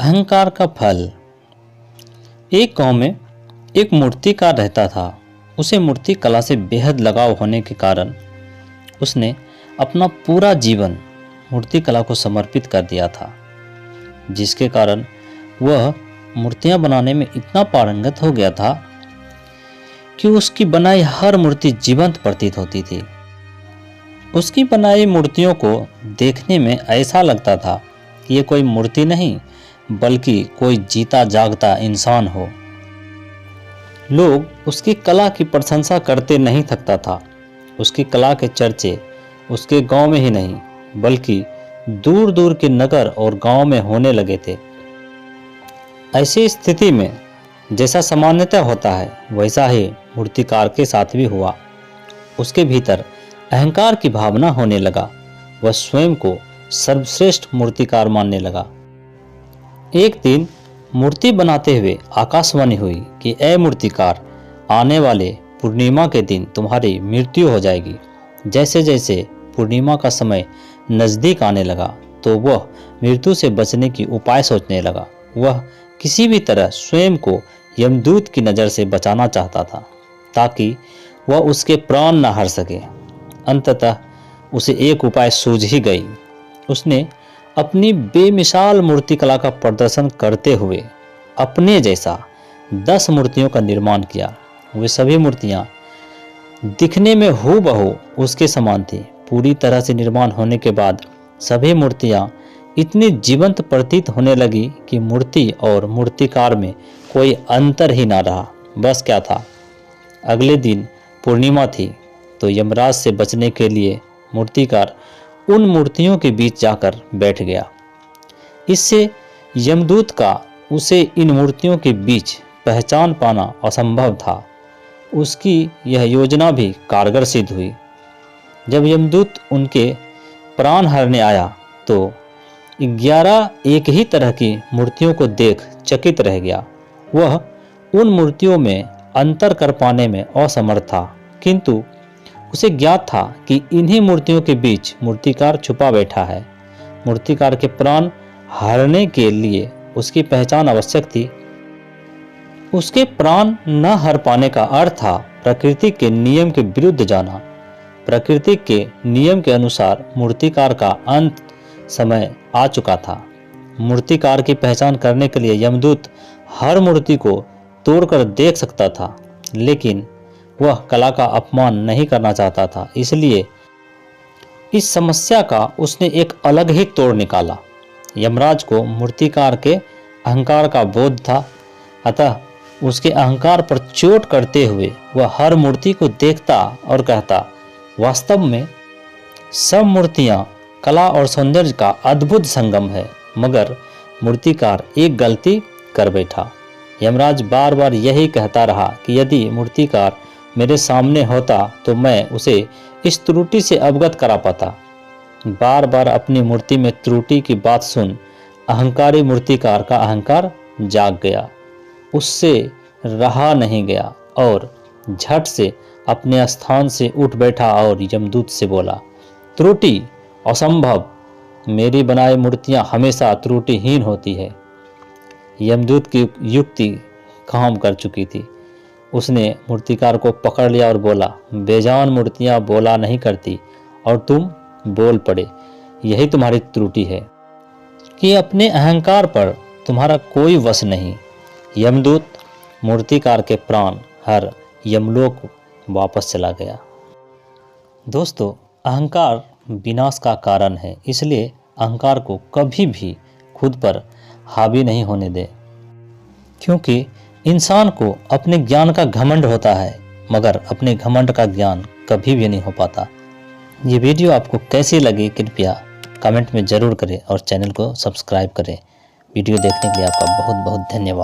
अहंकार का फल। एक गांव में एक मूर्तिकार रहता था। उसे मूर्ति कला से बेहद लगाव होने के कारण उसने अपना पूरा जीवन मूर्ति कला को समर्पित कर दिया था, जिसके कारण वह मूर्तियां बनाने में इतना पारंगत हो गया था कि उसकी बनाई हर मूर्ति जीवंत प्रतीत होती थी। उसकी बनाई मूर्तियों को देखने में ऐसा लगता था कि ये कोई मूर्ति नहीं बल्कि कोई जीता जागता इंसान हो। लोग उसकी कला की प्रशंसा करते नहीं थकता था। उसकी कला के चर्चे उसके गांव में ही नहीं बल्कि दूर दूर के नगर और गांव में होने लगे थे। ऐसी स्थिति में जैसा सामान्यतः होता है वैसा ही मूर्तिकार के साथ भी हुआ। उसके भीतर अहंकार की भावना होने लगा। वह स्वयं को सर्वश्रेष्ठ मूर्तिकार मानने लगा। एक दिन मूर्ति बनाते हुए आकाशवाणी हुई कि ऐ मूर्तिकार, आने वाले पूर्णिमा के दिन तुम्हारी मृत्यु हो जाएगी। जैसे जैसे पूर्णिमा का समय नजदीक आने लगा तो वह मृत्यु से बचने की उपाय सोचने लगा। वह किसी भी तरह स्वयं को यमदूत की नज़र से बचाना चाहता था ताकि वह उसके प्राण न हार सके। अंततः उसे एक उपाय सूझ ही गई। उसने अपनी बेमिसाल मूर्तिकला का प्रदर्शन करते हुए अपने जैसा 10 मूर्तियों का निर्माण किया। वे सभी मूर्तियां दिखने में हूबहू उसके समान थी। पूरी तरह से निर्माण होने के बाद सभी मूर्तियां इतनी जीवंत प्रतीत होने लगी कि मूर्ति और मूर्तिकार में कोई अंतर ही ना रहा। बस क्या था, अगले दिन पूर्णिमा थी तो यमराज से बचने के लिए मूर्तिकार उन मूर्तियों के बीच जाकर बैठ गया। इससे यमदूत का उसे इन मूर्तियों के बीच पहचान पाना असंभव था। उसकी यह योजना भी कारगर सिद्ध हुई। जब यमदूत उनके प्राण हरने आया तो 11 एक ही तरह की मूर्तियों को देख चकित रह गया। वह उन मूर्तियों में अंतर कर पाने में असमर्थ था, किंतु उसे ज्ञात था कि इन्हीं मूर्तियों के बीच मूर्तिकार छुपा बैठा है। मूर्तिकार के प्राण हरने के लिए उसकी पहचान आवश्यक थी। उसके प्राण न हर पाने का अर्थ था प्रकृति के नियम के विरुद्ध जाना। प्रकृति के नियम के अनुसार मूर्तिकार का अंत समय आ चुका था। मूर्तिकार की पहचान करने के लिए यमदूत हर मूर्ति को तोड़कर देख सकता था, लेकिन वह कला का अपमान नहीं करना चाहता था। इसलिए इस समस्या का उसने एक अलग ही तोड़ निकाला। यमराज को मूर्तिकार के अहंकार का बोध था, अतः उसके अहंकार पर चोट करते हुए वह हर मूर्ति को देखता और कहता, वास्तव में सब मूर्तियां कला और सौंदर्य का अद्भुत संगम है, मगर मूर्तिकार एक गलती कर बैठा। यमराज बार बार यही कहता रहा कि यदि मूर्तिकार मेरे सामने होता तो मैं उसे इस त्रुटि से अवगत करा पाता। बार बार अपनी मूर्ति में त्रुटि की बात सुन अहंकारी मूर्तिकार का अहंकार जाग गया। उससे रहा नहीं गया और झट से अपने स्थान से उठ बैठा और यमदूत से बोला, त्रुटि असंभव, मेरी बनाई मूर्तियां हमेशा त्रुटिहीन होती है। यमदूत की युक्ति काम कर चुकी थी। उसने मूर्तिकार को पकड़ लिया और बोला, बेजान मूर्तियां बोला नहीं करती और तुम बोल पड़े। यही तुम्हारी त्रुटि है कि अपने अहंकार पर तुम्हारा कोई वश नहीं। यमदूत मूर्तिकार के प्राण हर यमलोक वापस चला गया। दोस्तों, अहंकार विनाश का कारण है, इसलिए अहंकार को कभी भी खुद पर हावी नहीं होने दे, क्योंकि इंसान को अपने ज्ञान का घमंड होता है मगर अपने घमंड का ज्ञान कभी भी नहीं हो पाता। ये वीडियो आपको कैसी लगी कृपया कमेंट में ज़रूर करें और चैनल को सब्सक्राइब करें। वीडियो देखने के लिए आपका बहुत बहुत धन्यवाद।